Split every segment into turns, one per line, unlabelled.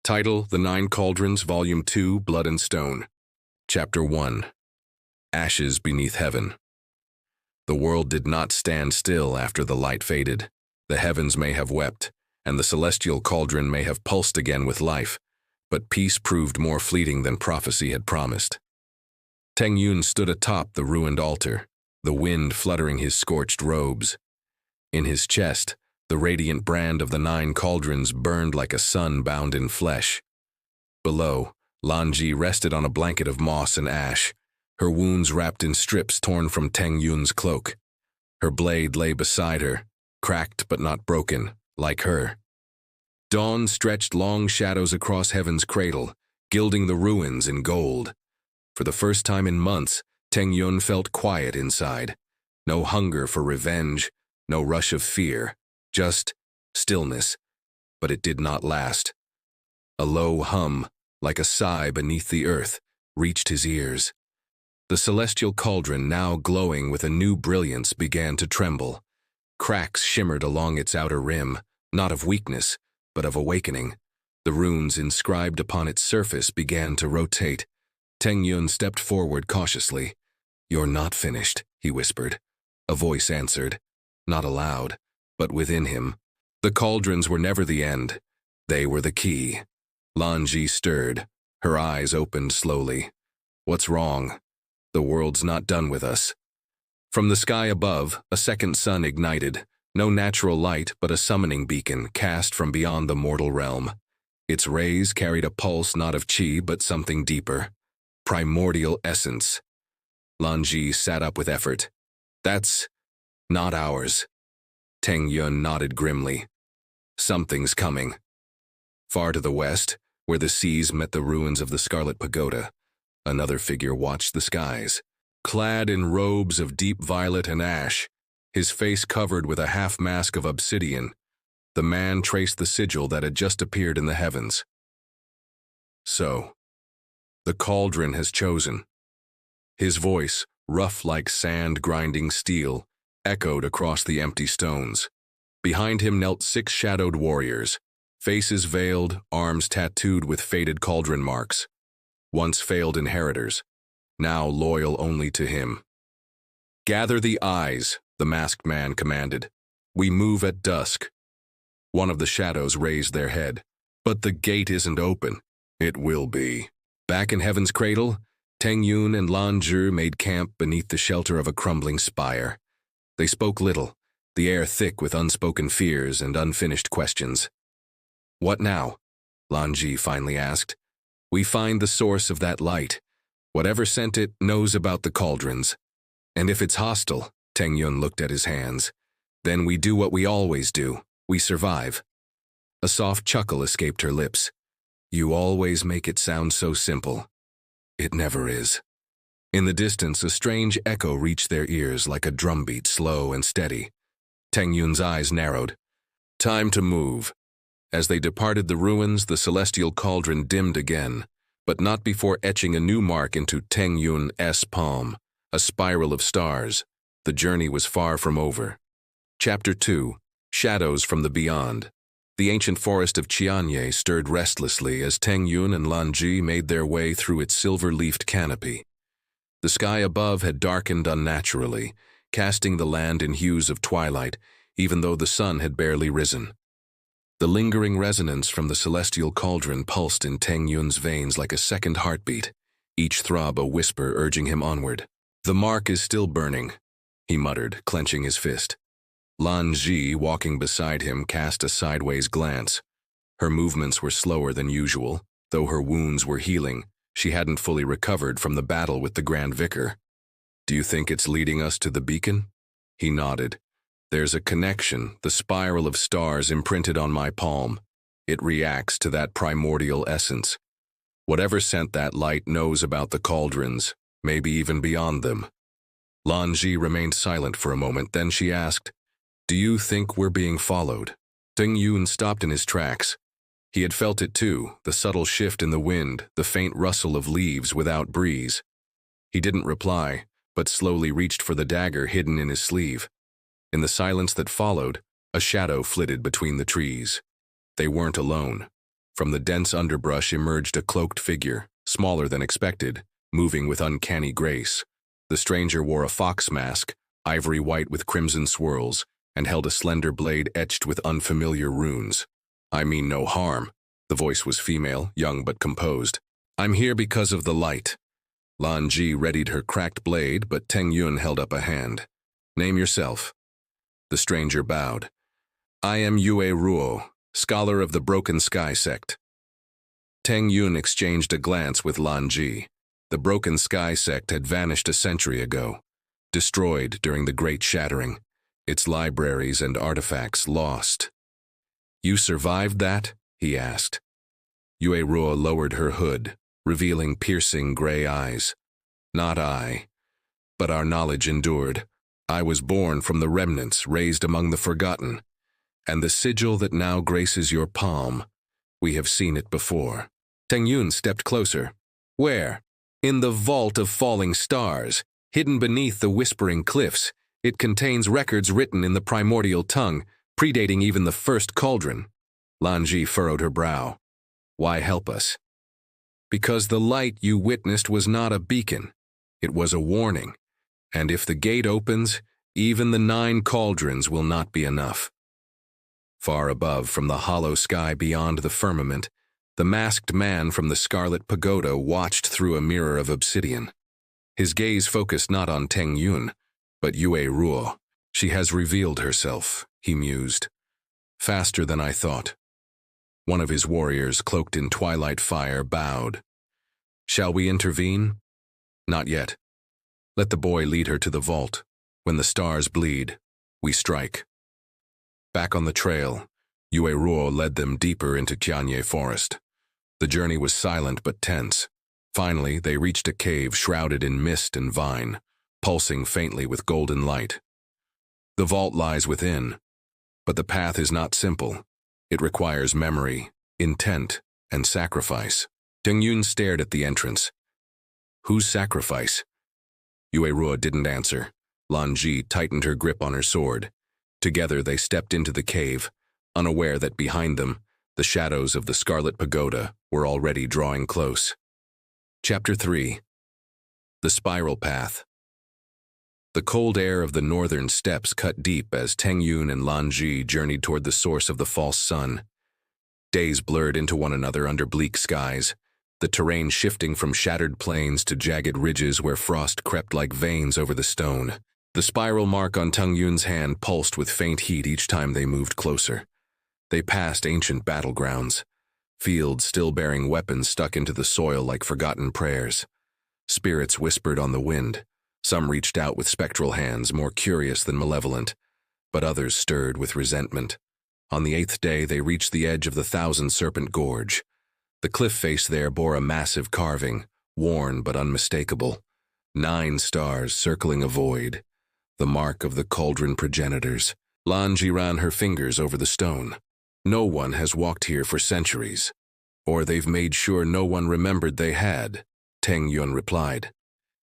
Title: The Nine Cauldrons, Volume II, Blood and Stone. Chapter 1. Ashes Beneath Heaven. The world did not stand still after the light faded. The heavens may have wept, and the celestial cauldron may have pulsed again with life, but peace proved more fleeting than prophecy had promised. Teng Yun stood atop the ruined altar, the wind fluttering his scorched robes. In his chest, the radiant brand of the Nine Cauldrons burned like a sun bound in flesh. Below, Lan Zhi rested on a blanket of moss and ash, her wounds wrapped in strips torn from Teng Yun's cloak. Her blade lay beside her, cracked but not broken, like her. Dawn stretched long shadows across heaven's cradle, gilding the ruins in gold. For the first time in months, Teng Yun felt quiet inside. No hunger for revenge, no rush of fear. Just stillness, but it did not last. A low hum, like a sigh beneath the earth, reached his ears. The celestial cauldron, now glowing with a new brilliance, began to tremble. Cracks shimmered along its outer rim, not of weakness, but of awakening. The runes inscribed upon its surface began to rotate. Teng Yun stepped forward cautiously. "You're not finished," he whispered. A voice answered, not aloud, but within him. The cauldrons were never the end. They were the key. Lan Zhi stirred. Her eyes opened slowly. "What's wrong? The world's not done with us." From the sky above, a second sun ignited. No natural light, but a summoning beacon cast from beyond the mortal realm. Its rays carried a pulse not of chi, but something deeper. Primordial essence. Lan Zhi sat up with effort. "That's not ours." Teng Yun nodded grimly. "Something's coming." Far to the west, where the seas met the ruins of the Scarlet Pagoda, another figure watched the skies. Clad in robes of deep violet and ash, his face covered with a half-mask of obsidian, the man traced the sigil that had just appeared in the heavens. "So, the cauldron has chosen." His voice, rough like sand-grinding steel, echoed across the empty stones. Behind him knelt 6 shadowed warriors, faces veiled, arms tattooed with faded cauldron marks. Once failed inheritors, now loyal only to him. "Gather the eyes," the masked man commanded. "We move at dusk." One of the shadows raised their head. "But the gate isn't open." "It will be." Back in heaven's cradle, Teng Yun and Lan Zhi made camp beneath the shelter of a crumbling spire. They spoke little, the air thick with unspoken fears and unfinished questions. "What now?" Lan Zhi finally asked. "We find the source of that light. Whatever sent it knows about the cauldrons. And if it's hostile," Teng Yun looked at his hands, "then we do what we always do. We survive." A soft chuckle escaped her lips. "You always make it sound so simple." "It never is." In the distance, a strange echo reached their ears like a drumbeat, slow and steady. Teng Yun's eyes narrowed. "Time to move." As they departed the ruins, the celestial cauldron dimmed again, but not before etching a new mark into Teng Yun's palm, a spiral of stars. The journey was far from over. Chapter 2. Shadows from the Beyond. The ancient forest of Qianye stirred restlessly as Teng Yun and Lan Zhi made their way through its silver-leafed canopy. The sky above had darkened unnaturally, casting the land in hues of twilight, even though the sun had barely risen. The lingering resonance from the celestial cauldron pulsed in Teng Yun's veins like a second heartbeat, each throb a whisper urging him onward. "The mark is still burning," he muttered, clenching his fist. Lan Zhi, walking beside him, cast a sideways glance. Her movements were slower than usual, though her wounds were healing. She hadn't fully recovered from the battle with the Grand Vicar. "Do you think it's leading us to the beacon?" He nodded. "There's a connection, the spiral of stars imprinted on my palm. It reacts to that primordial essence. Whatever sent that light knows about the cauldrons, maybe even beyond them." Lan Zhi remained silent for a moment, then she asked, "Do you think we're being followed?" Teng Yun stopped in his tracks. He had felt it too, the subtle shift in the wind, the faint rustle of leaves without breeze. He didn't reply, but slowly reached for the dagger hidden in his sleeve. In the silence that followed, a shadow flitted between the trees. They weren't alone. From the dense underbrush emerged a cloaked figure, smaller than expected, moving with uncanny grace. The stranger wore a fox mask, ivory white with crimson swirls, and held a slender blade etched with unfamiliar runes. "I mean no harm." The voice was female, young but composed. "I'm here because of the light." Lan Zhi readied her cracked blade, but Teng Yun held up a hand. "Name yourself." The stranger bowed. "I am Yue Ruo, scholar of the Broken Sky sect." Teng Yun exchanged a glance with Lan Zhi. The Broken Sky sect had vanished a century ago, destroyed during the Great Shattering, its libraries and artifacts lost. "You survived that?" he asked. Yue Ruo lowered her hood, revealing piercing gray eyes. "Not I, but our knowledge endured. I was born from the remnants, raised among the forgotten, and the sigil that now graces your palm, we have seen it before." Teng Yun stepped closer. "Where?" "In the Vault of Falling Stars, hidden beneath the Whispering Cliffs. It contains records written in the primordial tongue, predating even the first cauldron." Lan Zhi furrowed her brow. "Why help us?" "Because the light you witnessed was not a beacon. It was a warning. And if the gate opens, even the 9 cauldrons will not be enough." Far above, from the hollow sky beyond the firmament, the masked man from the Scarlet Pagoda watched through a mirror of obsidian. His gaze focused not on Teng Yun, but Yue Ruo. "She has revealed herself," he mused. "Faster than I thought." One of his warriors, cloaked in twilight fire, bowed. "Shall we intervene?" "Not yet. Let the boy lead her to the vault. When the stars bleed, we strike." Back on the trail, Yue Ruo led them deeper into Qianye Forest. The journey was silent but tense. Finally, they reached a cave shrouded in mist and vine, pulsing faintly with golden light. "The vault lies within, but the path is not simple. It requires memory, intent, and sacrifice." Teng Yun stared at the entrance. "Whose sacrifice?" Yue Ruo didn't answer. Lan Zhi tightened her grip on her sword. Together they stepped into the cave, unaware that behind them, the shadows of the Scarlet Pagoda were already drawing close. Chapter 3. The Spiral Path. The cold air of the northern steppes cut deep as Teng Yun and Lan Zhi journeyed toward the source of the false sun. Days blurred into one another under bleak skies, the terrain shifting from shattered plains to jagged ridges where frost crept like veins over the stone. The spiral mark on Teng Yun's hand pulsed with faint heat each time they moved closer. They passed ancient battlegrounds, fields still bearing weapons stuck into the soil like forgotten prayers. Spirits whispered on the wind. Some reached out with spectral hands, more curious than malevolent, but others stirred with resentment. On the 8th day, they reached the edge of the Thousand Serpent Gorge. The cliff face there bore a massive carving, worn but unmistakable. 9 stars circling a void, the mark of the cauldron progenitors. Lan Zhi ran her fingers over the stone. "No one has walked here for centuries, or they've made sure no one remembered they had," Teng Yun replied.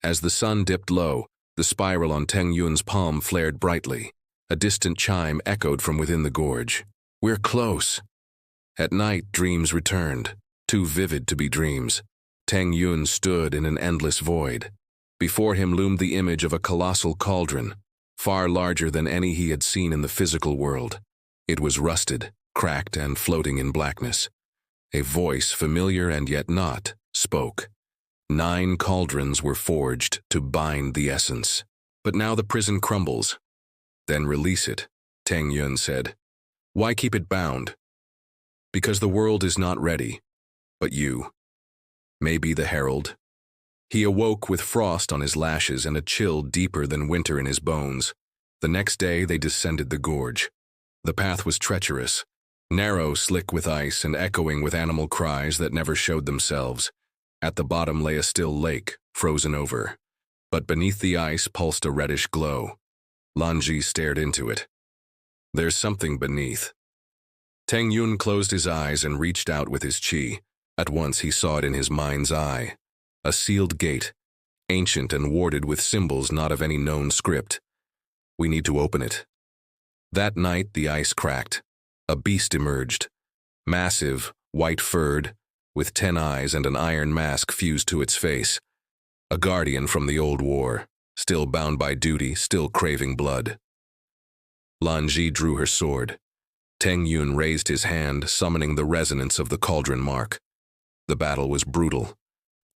As the sun dipped low, the spiral on Teng Yun's palm flared brightly. A distant chime echoed from within the gorge. "We're close." At night, dreams returned, too vivid to be dreams. Teng Yun stood in an endless void. Before him loomed the image of a colossal cauldron, far larger than any he had seen in the physical world. It was rusted, cracked, and floating in blackness. A voice, familiar and yet not, spoke. 9 cauldrons were forged to bind the essence. "But now the prison crumbles." "Then release it," Teng Yun said. "Why keep it bound?" "Because the world is not ready. But you may be the herald." He awoke with frost on his lashes and a chill deeper than winter in his bones. The next day they descended the gorge. The path was treacherous, narrow, slick with ice, and echoing with animal cries that never showed themselves. At the bottom lay a still lake, frozen over. But beneath the ice pulsed a reddish glow. Lan Zhi stared into it. "There's something beneath." Teng Yun closed his eyes and reached out with his chi. At once he saw it in his mind's eye. A sealed gate, ancient and warded with symbols not of any known script. "We need to open it." That night the ice cracked. A beast emerged. Massive, white-furred, with 10 eyes and an iron mask fused to its face. A guardian from the old war, still bound by duty, still craving blood. Lan Zhi drew her sword. Teng Yun raised his hand, summoning the resonance of the cauldron mark. The battle was brutal.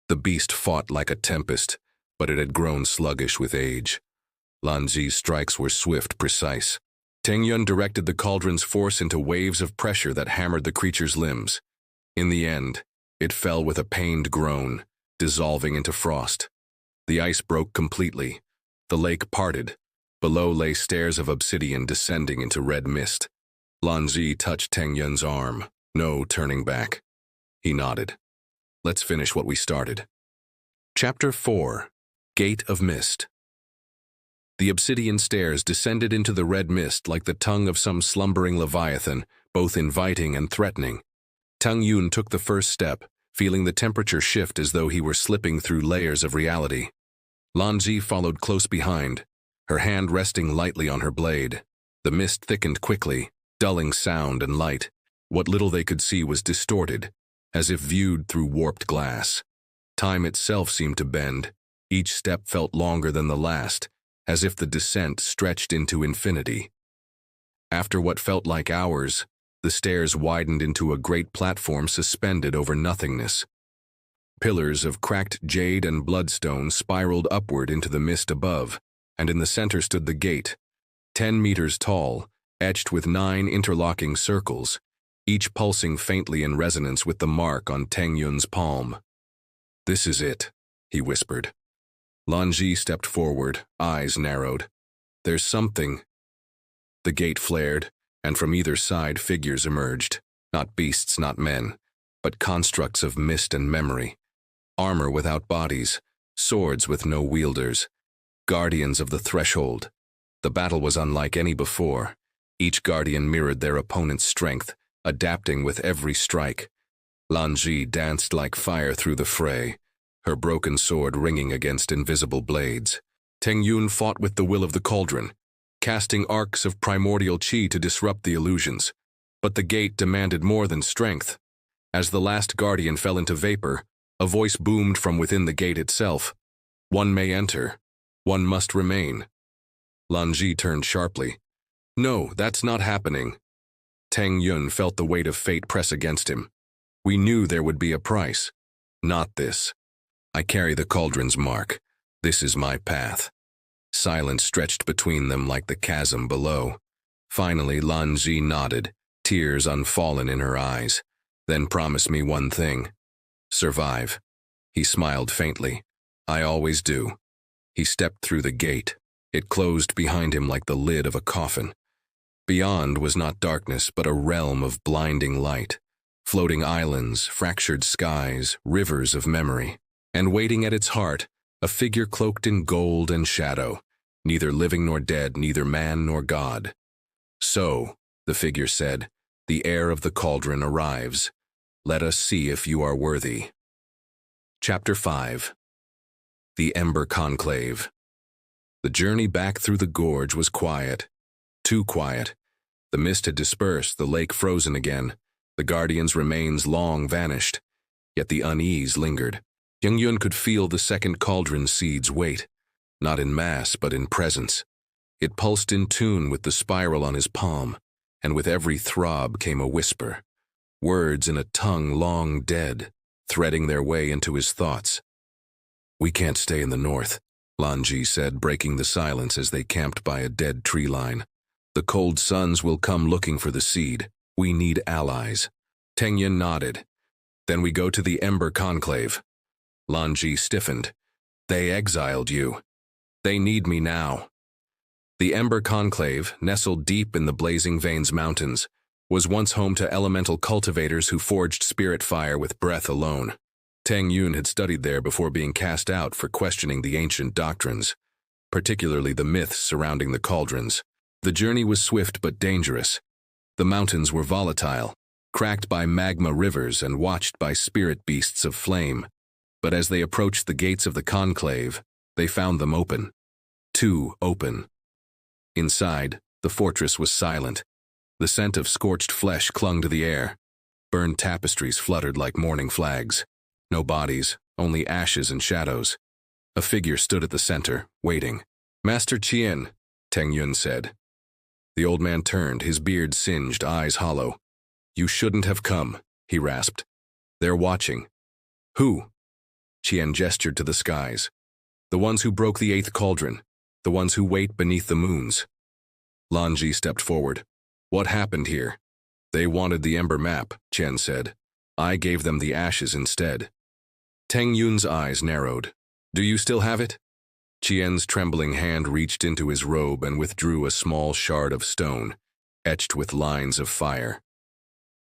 The beast fought like a tempest, but it had grown sluggish with age. Lan Zhi's strikes were swift, precise. Teng Yun directed the cauldron's force into waves of pressure that hammered the creature's limbs. In the end, it fell with a pained groan, dissolving into frost. The ice broke completely. The lake parted. Below lay stairs of obsidian descending into red mist. Lan Zhi touched Teng Yun's arm. No turning back. He nodded. Let's finish what we started. Chapter 4. Gate of Mist. The obsidian stairs descended into the red mist like the tongue of some slumbering leviathan, both inviting and threatening. Teng Yun took the first step, feeling the temperature shift as though he were slipping through layers of reality. Lan Zhi followed close behind, her hand resting lightly on her blade. The mist thickened quickly, dulling sound and light. What little they could see was distorted, as if viewed through warped glass. Time itself seemed to bend. Each step felt longer than the last, as if the descent stretched into infinity. After what felt like hours, the stairs widened into a great platform suspended over nothingness. Pillars of cracked jade and bloodstone spiraled upward into the mist above, and in the center stood the gate, 10 meters tall, etched with 9 interlocking circles, each pulsing faintly in resonance with the mark on Teng Yun's palm. "This is it," he whispered. Lan Zhi stepped forward, eyes narrowed. "There's something." The gate flared, and from either side figures emerged, not beasts, not men, but constructs of mist and memory. Armor without bodies, swords with no wielders, guardians of the threshold. The battle was unlike any before. Each guardian mirrored their opponent's strength, adapting with every strike. Lan Zhi danced like fire through the fray, her broken sword ringing against invisible blades. Teng Yun fought with the will of the cauldron, casting arcs of primordial chi to disrupt the illusions. But the gate demanded more than strength. As the last guardian fell into vapor, a voice boomed from within the gate itself. "One may enter. One must remain." Lan Zhi turned sharply. "No, that's not happening." Teng Yun felt the weight of fate press against him. "We knew there would be a price. Not this. I carry the cauldron's mark. This is my path." Silence stretched between them like the chasm below. Finally, Lan Zhi nodded, tears unfallen in her eyes. "Then promise me one thing. Survive." He smiled faintly. "I always do." He stepped through the gate. It closed behind him like the lid of a coffin. Beyond was not darkness, but a realm of blinding light. Floating islands, fractured skies, rivers of memory. And waiting at its heart, a figure cloaked in gold and shadow, neither living nor dead, neither man nor god. "So," the figure said, "the heir of the cauldron arrives. Let us see if you are worthy." Chapter 5. The Ember Conclave. The journey back through the gorge was quiet. Too quiet. The mist had dispersed, the lake frozen again. The guardian's remains long vanished. Yet the unease lingered. Teng Yun could feel the second cauldron seed's weight, not in mass but in presence. It pulsed in tune with the spiral on his palm, and with every throb came a whisper. Words in a tongue long dead, threading their way into his thoughts. "We can't stay in the north," Lan Zhi said, breaking the silence as they camped by a dead tree line. "The cold suns will come looking for the seed. We need allies." Teng Yun nodded. "Then we go to the Ember Conclave." Lan Zhi stiffened. "They exiled you. They need me now." The Ember Conclave, nestled deep in the Blazing Veins Mountains, was once home to elemental cultivators who forged spirit fire with breath alone. Teng Yun had studied there before being cast out for questioning the ancient doctrines, particularly the myths surrounding the cauldrons. The journey was swift but dangerous. The mountains were volatile, cracked by magma rivers and watched by spirit beasts of flame. But as they approached the gates of the conclave, they found them open. Too open. Inside, the fortress was silent. The scent of scorched flesh clung to the air. Burned tapestries fluttered like mourning flags. No bodies, only ashes and shadows. A figure stood at the center, waiting. "Master Qian," Teng Yun said. The old man turned, his beard singed, eyes hollow. "You shouldn't have come," he rasped. "They're watching." "Who?" Qian gestured to the skies. "The ones who broke the 8th cauldron. The ones who wait beneath the moons." Lan Zhi stepped forward. "What happened here?" "They wanted the ember map," Qian said. "I gave them the ashes instead." Teng Yun's eyes narrowed. "Do you still have it?" Qian's trembling hand reached into his robe and withdrew a small shard of stone, etched with lines of fire.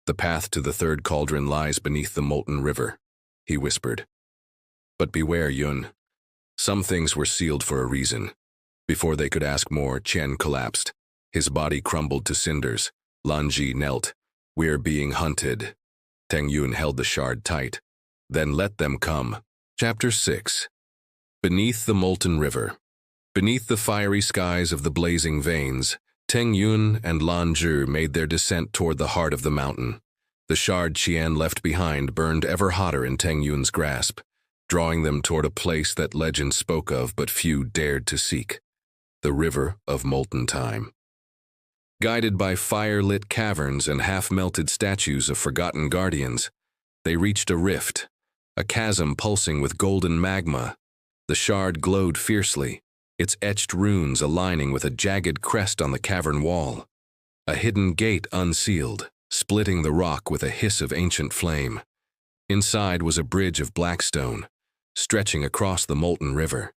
"The path to the 3rd cauldron lies beneath the molten river," he whispered. "But beware, Yun. Some things were sealed for a reason." Before they could ask more, Qian collapsed. His body crumbled to cinders. Lan Zhi knelt. "We're being hunted." Teng Yun held the shard tight. "Then let them come." Chapter 6. Beneath the molten river. Beneath the fiery skies of the blazing veins, Teng Yun and Lan Zhi made their descent toward the heart of the mountain. The shard Qian left behind burned ever hotter in Teng Yun's grasp, drawing them toward a place that legend spoke of but few dared to seek. The river of molten time. Guided by fire-lit caverns and half-melted statues of forgotten guardians, they reached a rift, a chasm pulsing with golden magma. The shard glowed fiercely, its etched runes aligning with a jagged crest on the cavern wall. A hidden gate unsealed, splitting the rock with a hiss of ancient flame. Inside was a bridge of black stone, stretching across the molten river.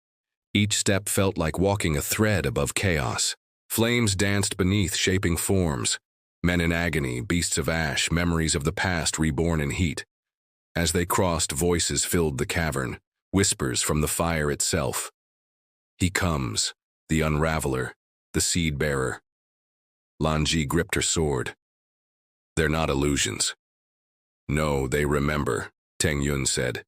Each step felt like walking a thread above chaos. Flames danced beneath, shaping forms. Men in agony, beasts of ash, memories of the past reborn in heat. As they crossed, voices filled the cavern, whispers from the fire itself. "He comes, the unraveler, the seed-bearer." Lan Zhi gripped her sword. "They're not illusions." "No, they remember," Teng Yun said.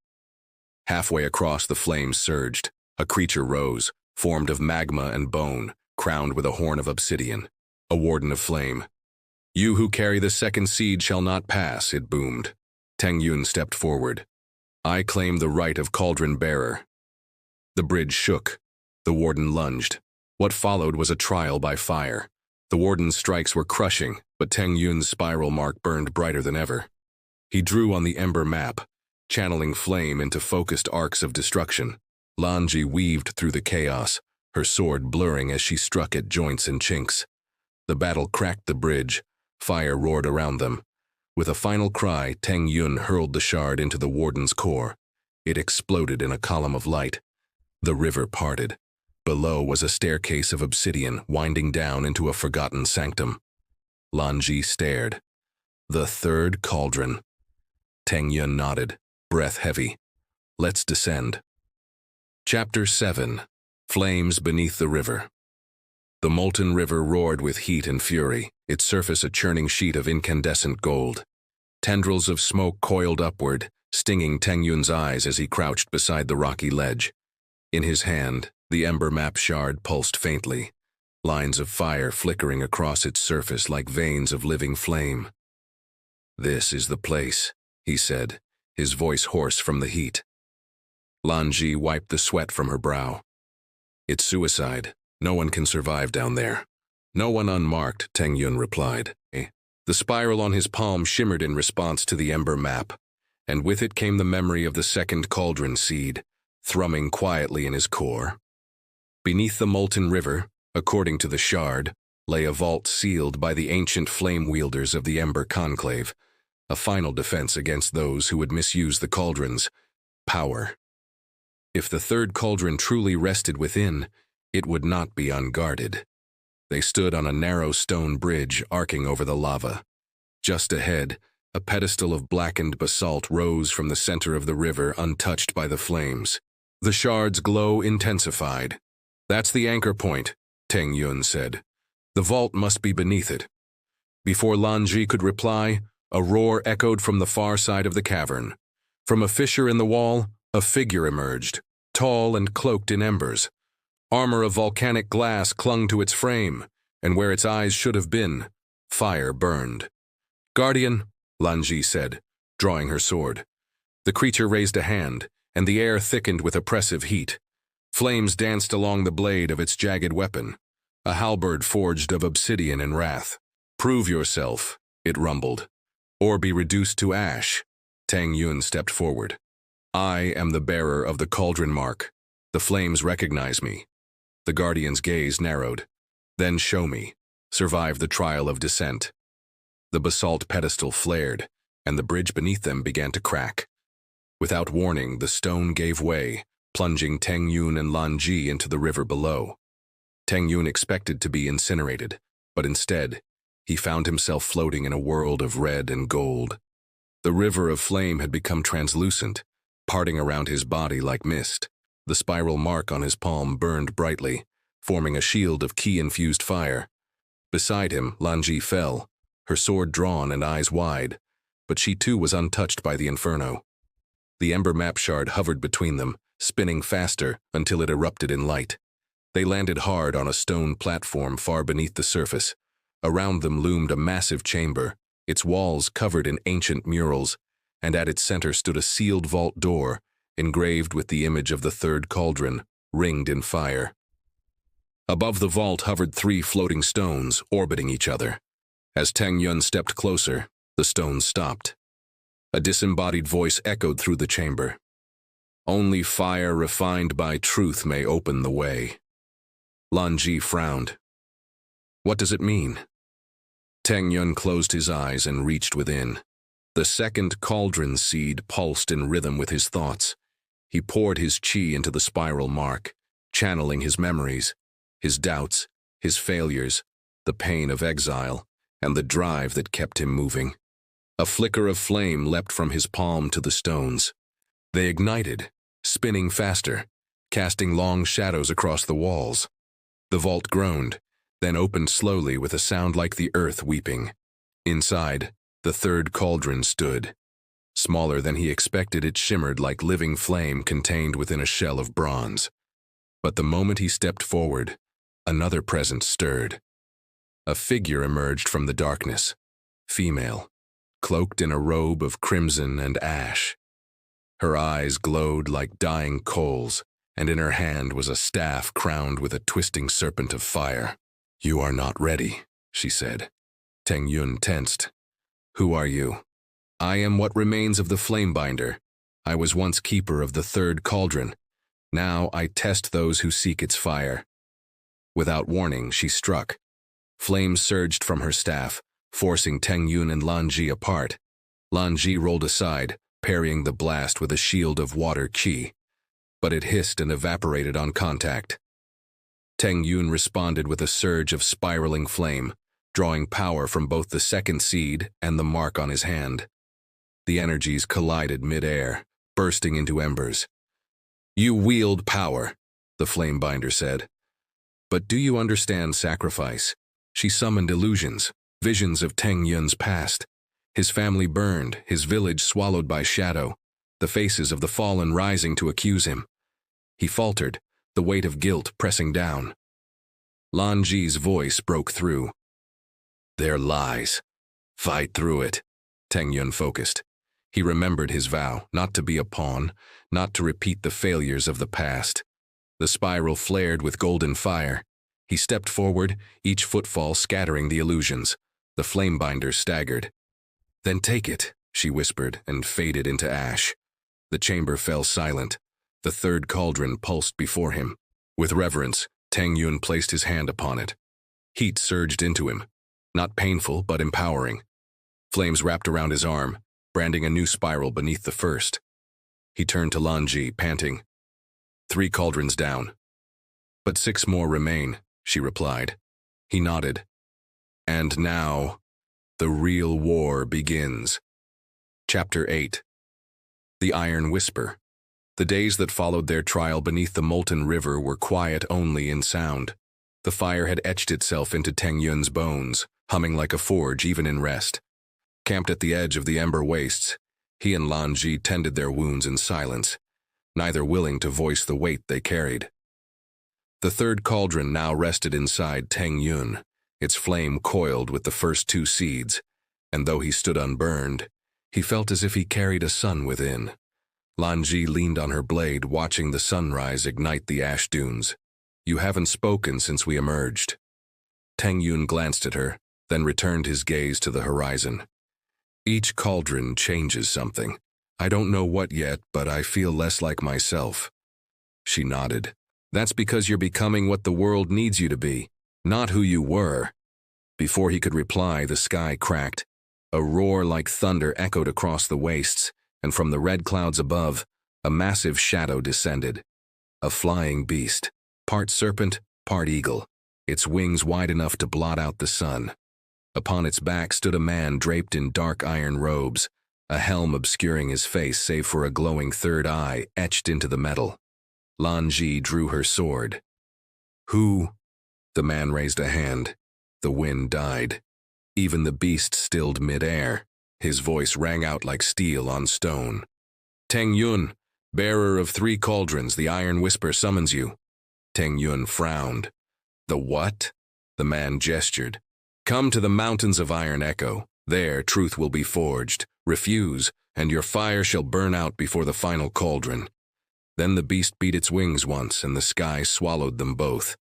Halfway across, the flames surged. A creature rose, formed of magma and bone, crowned with a horn of obsidian. A warden of flame. "You who carry the 2nd seed shall not pass," it boomed. Teng Yun stepped forward. "I claim the right of cauldron bearer." The bridge shook. The warden lunged. What followed was a trial by fire. The warden's strikes were crushing, but Teng Yun's spiral mark burned brighter than ever. He drew on the ember map, channeling flame into focused arcs of destruction. Lan Zhi weaved through the chaos, her sword blurring as she struck at joints and chinks. The battle cracked the bridge. Fire roared around them. With a final cry, Teng Yun hurled the shard into the warden's core. It exploded in a column of light. The river parted. Below was a staircase of obsidian winding down into a forgotten sanctum. Lan Zhi stared. "The 3rd cauldron." Teng Yun nodded, breath heavy. "Let's descend." Chapter 7. Flames beneath the river. The molten river roared with heat and fury, its surface a churning sheet of incandescent gold. Tendrils of smoke coiled upward, stinging Teng Yun's eyes as he crouched beside the rocky ledge. In his hand, the ember map shard pulsed faintly, lines of fire flickering across its surface like veins of living flame. "This is the place," he said, his voice hoarse from the heat. Lan Zhi wiped the sweat from her brow. "It's suicide. No one can survive down there." "No one unmarked," Teng Yun replied. The spiral on his palm shimmered in response to the ember map, and with it came the memory of the 2nd cauldron seed, thrumming quietly in his core. Beneath the molten river, according to the shard, lay a vault sealed by the ancient flame-wielders of the Ember Conclave, a final defense against those who would misuse the cauldron's power. If the 3rd cauldron truly rested within, it would not be unguarded. They stood on a narrow stone bridge arcing over the lava. Just ahead, a pedestal of blackened basalt rose from the center of the river untouched by the flames. The shard's glow intensified. "That's the anchor point," Teng Yun said. "The vault must be beneath it." Before Lan Zhi could reply, a roar echoed from the far side of the cavern. From a fissure in the wall, a figure emerged, tall and cloaked in embers. Armor of volcanic glass clung to its frame, and where its eyes should have been, fire burned. "Guardian," Lan Zhi said, drawing her sword. The creature raised a hand, and the air thickened with oppressive heat. Flames danced along the blade of its jagged weapon, a halberd forged of obsidian and wrath. "Prove yourself," it rumbled, "or be reduced to ash." Teng Yun stepped forward. "I am the bearer of the cauldron mark. The flames recognize me." The guardian's gaze narrowed. "Then show me. Survive the trial of descent." The basalt pedestal flared, and the bridge beneath them began to crack. Without warning, the stone gave way, plunging Teng Yun and Lan Zhi into the river below. Teng Yun expected to be incinerated, but instead, he found himself floating in a world of red and gold. The river of flame had become translucent, parting around his body like mist. The spiral mark on his palm burned brightly, forming a shield of ki-infused fire. Beside him, Lan Zhi fell, her sword drawn and eyes wide, but she too was untouched by the inferno. The ember map shard hovered between them, spinning faster until it erupted in light. They landed hard on a stone platform far beneath the surface. Around them loomed a massive chamber, its walls covered in ancient murals, and at its center stood a sealed vault door, engraved with the image of the third cauldron, ringed in fire. Above the vault hovered 3 floating stones, orbiting each other. As Teng Yun stepped closer, the stones stopped. A disembodied voice echoed through the chamber. "Only fire refined by truth may open the way." Lan Zhi frowned. "What does it mean?" Teng Yun closed his eyes and reached within. The second cauldron seed pulsed in rhythm with his thoughts. He poured his qi into the spiral mark, channeling his memories, his doubts, his failures, the pain of exile, and the drive that kept him moving. A flicker of flame leapt from his palm to the stones. They ignited, spinning faster, casting long shadows across the walls. The vault groaned, then opened slowly with a sound like the earth weeping. Inside, the third cauldron stood. Smaller than he expected, it shimmered like living flame contained within a shell of bronze. But the moment he stepped forward, another presence stirred. A figure emerged from the darkness, female, cloaked in a robe of crimson and ash. Her eyes glowed like dying coals, and in her hand was a staff crowned with a twisting serpent of fire. "You are not ready," she said. Teng Yun tensed. "Who are you?" "I am what remains of the Flamebinder. I was once keeper of the third cauldron. Now I test those who seek its fire." Without warning, she struck. Flames surged from her staff, forcing Teng Yun and Lan Zhi apart. Lan Zhi rolled aside, parrying the blast with a shield of water qi, but it hissed and evaporated on contact. Teng Yun responded with a surge of spiraling flame, drawing power from both the second seed and the mark on his hand. The energies collided mid-air, bursting into embers. "You wield power," the Flamebinder said. "But do you understand sacrifice?" She summoned illusions, visions of Teng Yun's past. His family burned, his village swallowed by shadow, the faces of the fallen rising to accuse him. He faltered, the weight of guilt pressing down. Lan Zhi's voice broke through. "They're lies. Fight through it." Teng Yun focused. He remembered his vow, not to be a pawn, not to repeat the failures of the past. The spiral flared with golden fire. He stepped forward, each footfall scattering the illusions. The Flamebinder staggered. "Then take it," she whispered, and faded into ash. The chamber fell silent. The third cauldron pulsed before him. With reverence, Teng Yun placed his hand upon it. Heat surged into him, not painful but empowering. Flames wrapped around his arm, branding a new spiral beneath the first. He turned to Lan Zhi, panting. 3 cauldrons down. "But 6 more remain," she replied. He nodded. "And now, the real war begins." Chapter 8. The Iron Whisper. The days that followed their trial beneath the molten river were quiet only in sound. The fire had etched itself into Teng Yun's bones, humming like a forge even in rest. Camped at the edge of the ember wastes, he and Lan Zhi tended their wounds in silence, neither willing to voice the weight they carried. The third cauldron now rested inside Teng Yun, its flame coiled with the first 2 seeds, and though he stood unburned, he felt as if he carried a sun within. Lan Zhi leaned on her blade, watching the sunrise ignite the ash dunes. "You haven't spoken since we emerged." Teng Yun glanced at her, then returned his gaze to the horizon. "Each cauldron changes something. I don't know what yet, but I feel less like myself." She nodded. "That's because you're becoming what the world needs you to be, not who you were." Before he could reply, the sky cracked. A roar like thunder echoed across the wastes, and from the red clouds above, a massive shadow descended. A flying beast, part serpent, part eagle, its wings wide enough to blot out the sun. Upon its back stood a man draped in dark iron robes, a helm obscuring his face save for a glowing third eye etched into the metal. Lan Zhi drew her sword. "Who?" The man raised a hand. The wind died. Even the beast stilled mid-air. His voice rang out like steel on stone. "Teng Yun, bearer of 3 cauldrons, the Iron Whisper summons you." Teng Yun frowned. "The what?" The man gestured. "Come to the mountains of Iron Echo. There truth will be forged. Refuse, and your fire shall burn out before the final cauldron." Then the beast beat its wings once, and the sky swallowed them both.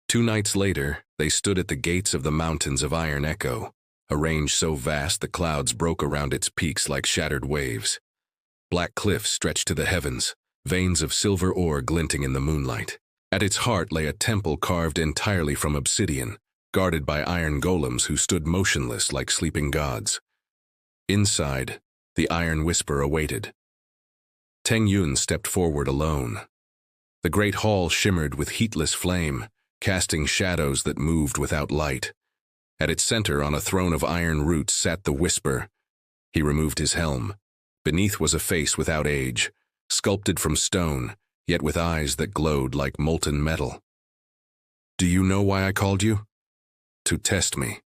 2 nights later, they stood at the gates of the mountains of Iron Echo, a range so vast the clouds broke around its peaks like shattered waves. Black cliffs stretched to the heavens, veins of silver ore glinting in the moonlight. At its heart lay a temple carved entirely from obsidian, guarded by iron golems who stood motionless like sleeping gods. Inside, the Iron Whisper awaited. Teng Yun stepped forward alone. The great hall shimmered with heatless flame, casting shadows that moved without light. At its center, on a throne of iron roots, sat the Whisper. He removed his helm. Beneath was a face without age, sculpted from stone, yet with eyes that glowed like molten metal. "Do you know why I called you?" "To test me."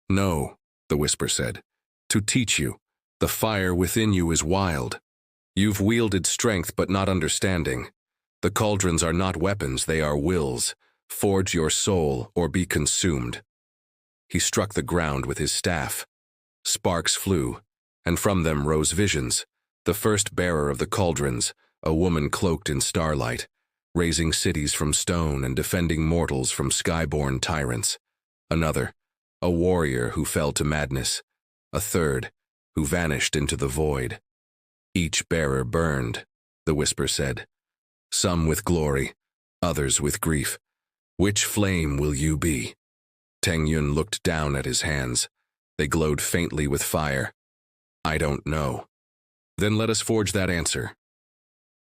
"No," the Whisper said. "To teach you. The fire within you is wild. You've wielded strength but not understanding. The cauldrons are not weapons, they are wills. Forge your soul or be consumed." He struck the ground with his staff. Sparks flew, and from them rose visions. The first bearer of the cauldrons, a woman cloaked in starlight, raising cities from stone and defending mortals from skyborn tyrants. Another, a warrior who fell to madness. A third, who vanished into the void. Each bearer burned, the Whisper said. Some with glory, others with grief. Which flame will you be? Teng Yun looked down at his hands. They glowed faintly with fire. I don't know. Then let us forge that answer.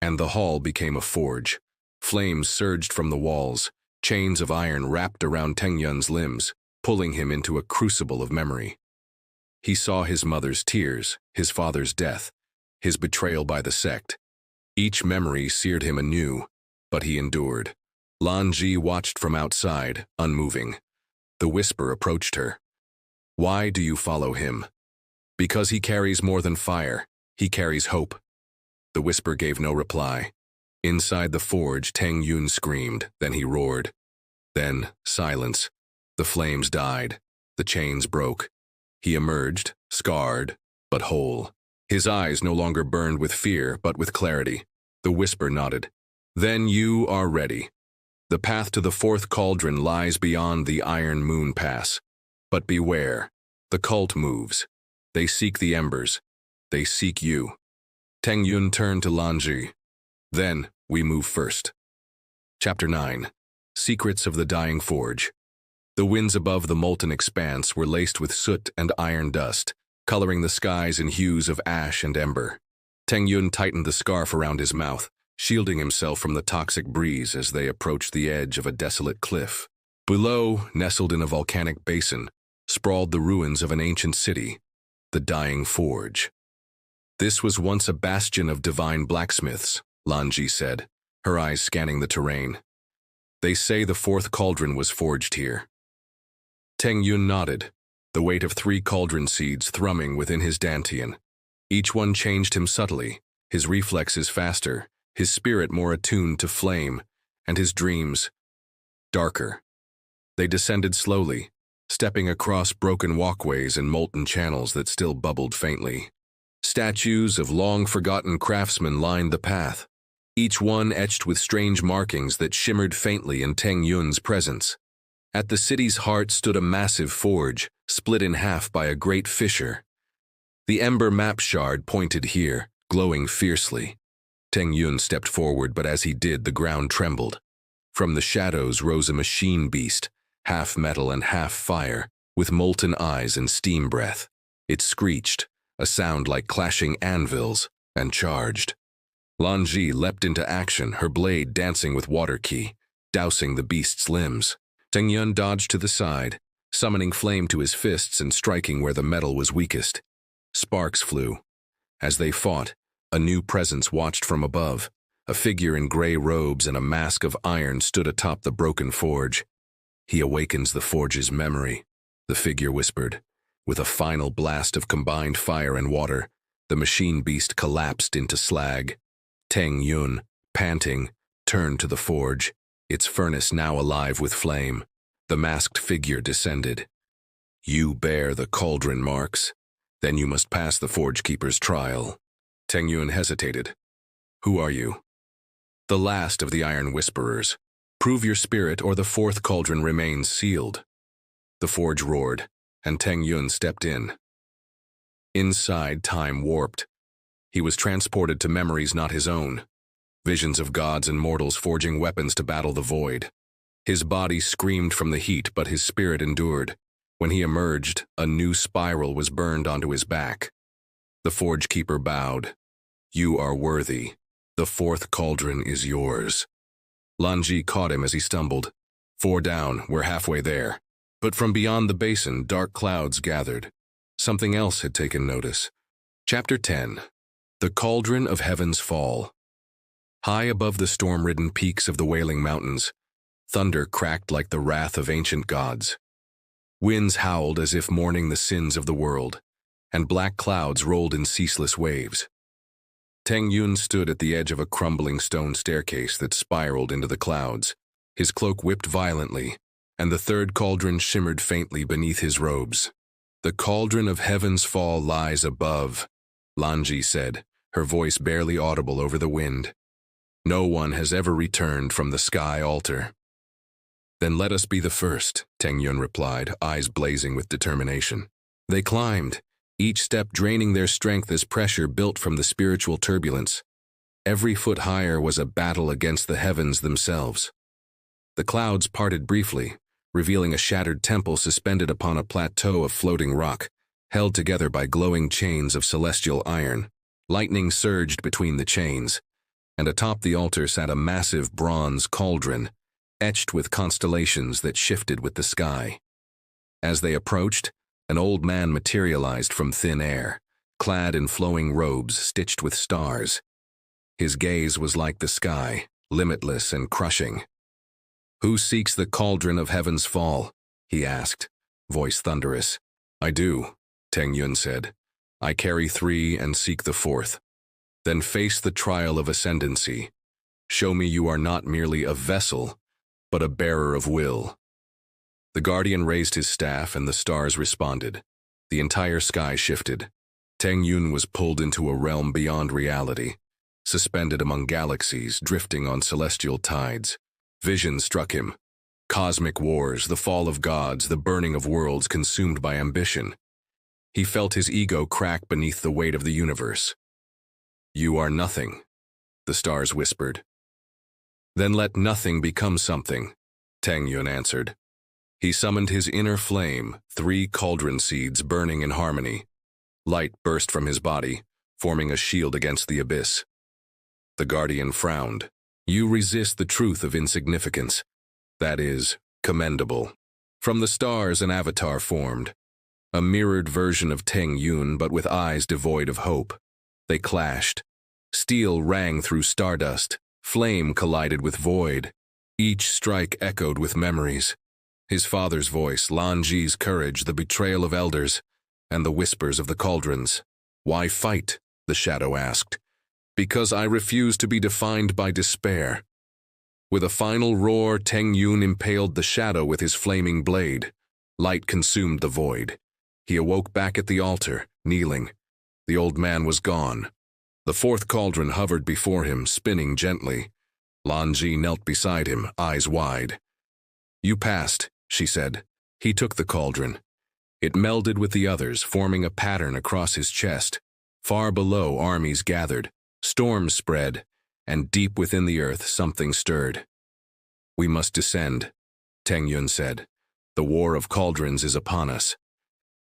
And the hall became a forge. Flames surged from the walls. Chains of iron wrapped around Teng Yun's limbs, pulling him into a crucible of memory. He saw his mother's tears, his father's death, his betrayal by the sect. Each memory seared him anew, but he endured. Lan Zhi watched from outside, unmoving. The Whisper approached her. Why do you follow him? Because he carries more than fire. He carries hope. The Whisper gave no reply. Inside the forge, Teng Yun screamed, then he roared. Then, silence. The flames died. The chains broke. He emerged, scarred, but whole. His eyes no longer burned with fear, but with clarity. The Whisper nodded. Then you are ready. The path to the fourth cauldron lies beyond the Iron Moon Pass. But beware. The cult moves. They seek the embers. They seek you. Teng Yun turned to Lan Zhi. Then, we move first. Chapter 9. Secrets of the Dying Forge. The winds above the molten expanse were laced with soot and iron dust, coloring the skies in hues of ash and ember. Teng Yun tightened the scarf around his mouth, shielding himself from the toxic breeze as they approached the edge of a desolate cliff. Below, nestled in a volcanic basin, sprawled the ruins of an ancient city, the Dying Forge. This was once a bastion of divine blacksmiths, Lan Zhi said, her eyes scanning the terrain. They say the fourth cauldron was forged here. Teng Yun nodded, the weight of 3 cauldron seeds thrumming within his dantian. Each one changed him subtly, his reflexes faster, his spirit more attuned to flame, and his dreams darker. They descended slowly, stepping across broken walkways and molten channels that still bubbled faintly. Statues of long-forgotten craftsmen lined the path, each one etched with strange markings that shimmered faintly in Teng Yun's presence. At the city's heart stood a massive forge, split in half by a great fissure. The ember map shard pointed here, glowing fiercely. Teng Yun stepped forward, but as he did, the ground trembled. From the shadows rose a machine beast, half metal and half fire, with molten eyes and steam breath. It screeched, a sound like clashing anvils, and charged. Lan Zhi leapt into action, her blade dancing with water ki, dousing the beast's limbs. Teng Yun dodged to the side, summoning flame to his fists and striking where the metal was weakest. Sparks flew. As they fought, a new presence watched from above. A figure in gray robes and a mask of iron stood atop the broken forge. "He awakens the forge's memory," the figure whispered. With a final blast of combined fire and water, the machine beast collapsed into slag. Teng Yun, panting, turned to the forge, its furnace now alive with flame. The masked figure descended. "You bear the cauldron marks. Then you must pass the forge keeper's trial." Teng Yun hesitated. "Who are you?" "The last of the Iron Whisperers. Prove your spirit or the fourth cauldron remains sealed." The forge roared, and Teng Yun stepped in. Inside, time warped. He was transported to memories not his own, visions of gods and mortals forging weapons to battle the void. His body screamed from the heat, but his spirit endured. When he emerged, a new spiral was burned onto his back. The forge keeper bowed. "You are worthy. The fourth cauldron is yours." Lan Zhi caught him as he stumbled. "4 down, we're halfway there." But from beyond the basin, dark clouds gathered. Something else had taken notice. Chapter 10. The Cauldron of Heaven's Fall. High above the storm-ridden peaks of the Wailing Mountains, thunder cracked like the wrath of ancient gods. Winds howled as if mourning the sins of the world, and black clouds rolled in ceaseless waves. Teng Yun stood at the edge of a crumbling stone staircase that spiraled into the clouds. His cloak whipped violently, and the third cauldron shimmered faintly beneath his robes. "The Cauldron of Heaven's Fall lies above," Lan Zhi said, her voice barely audible over the wind. "No one has ever returned from the sky altar." "Then let us be the first," Teng Yun replied, eyes blazing with determination. They climbed, each step draining their strength as pressure built from the spiritual turbulence. Every foot higher was a battle against the heavens themselves. The clouds parted briefly, revealing a shattered temple suspended upon a plateau of floating rock, held together by glowing chains of celestial iron. Lightning surged between the chains, and atop the altar sat a massive bronze cauldron, etched with constellations that shifted with the sky. As they approached, an old man materialized from thin air, clad in flowing robes stitched with stars. His gaze was like the sky, limitless and crushing. "Who seeks the cauldron of heaven's fall?" he asked, voice thunderous. "I do," Teng Yun said. "I carry 3 and seek the 4th. Then face the trial of ascendancy. Show me you are not merely a vessel, but a bearer of will." The guardian raised his staff and the stars responded. The entire sky shifted. Teng Yun was pulled into a realm beyond reality, suspended among galaxies, drifting on celestial tides. Vision struck him. Cosmic wars, the fall of gods, the burning of worlds consumed by ambition. He felt his ego crack beneath the weight of the universe. "You are nothing," the stars whispered. "Then let nothing become something," Teng Yun answered. He summoned his inner flame, 3 cauldron seeds burning in harmony. Light burst from his body, forming a shield against the abyss. The guardian frowned. "You resist the truth of insignificance. That is commendable." From the stars an avatar formed, a mirrored version of Teng Yun but with eyes devoid of hope. They clashed. Steel rang through stardust, flame collided with void. Each strike echoed with memories. His father's voice, Lan Zhi's courage, the betrayal of elders, and the whispers of the cauldrons. "Why fight?" the shadow asked. "Because I refuse to be defined by despair." With a final roar, Teng Yun impaled the shadow with his flaming blade. Light consumed the void. He awoke back at the altar, kneeling. The old man was gone. The fourth cauldron hovered before him, spinning gently. Lan Zhi knelt beside him, eyes wide. "You passed," she said. He took the cauldron. It melded with the others, forming a pattern across his chest. Far below, armies gathered, storms spread, and deep within the earth something stirred. "We must descend," Teng Yun said. "The war of cauldrons is upon us."